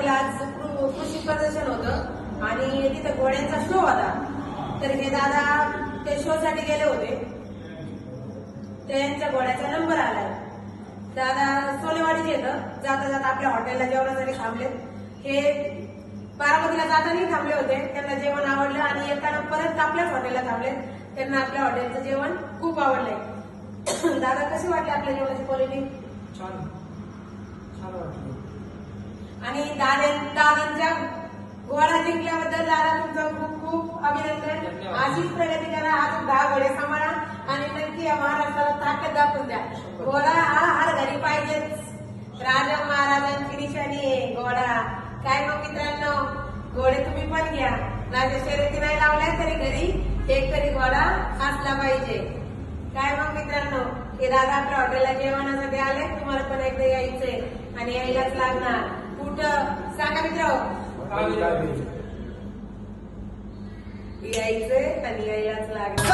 बारामतीला आज कृषी प्रदर्शन होतं आणि तिथे घोड्यांचा शो होता. तर हे दादा ते शो साठी गेले होते. त्यांच्या घोड्याचा नंबर आलाय. दादा सोनेवाडीचे येतं. जाता जाता आपल्या हॉटेलला जेवणासाठी थांबले. हे बारामतीला जातानाही थांबले होते. त्यांना जेवण आवडलं आणि येताना परत आपल्याच हॉटेलला थांबले. त्यांना आपल्या हॉटेलचं जेवण खूप आवडलंय. दादा कशी वाटली आपल्या जेवणाची क्वालिटी? छान वाटलं. आणि दादांच्या घोडा जिंकल्याबद्दल दादा तुमचं खूप खूप अभिनंदन. अशीच प्रगती करा. आज 10 घोडे सांभाळा आणि नक्की या महाराष्ट्राला ताकद दाखवून द्या. घोडा हा हर घरी पाहिजेच. राजा महाराजांची निशाणी आहे घोडा. काय मग मित्रांनो, घोडे तुम्ही पण घ्या. राजा शर्यती नाही लावल्या तरी घरी एक तरी घोडा असला पाहिजे. काय मग मित्रांनो, हे दादा आपल्या हॉटेलला जेवणासाठी आले. तुम्हाला पण एकदा यायचंय आणि यायलाच लागणार. कुठं सांगा मित्र? यायचंय आणि यायलाच लागणार.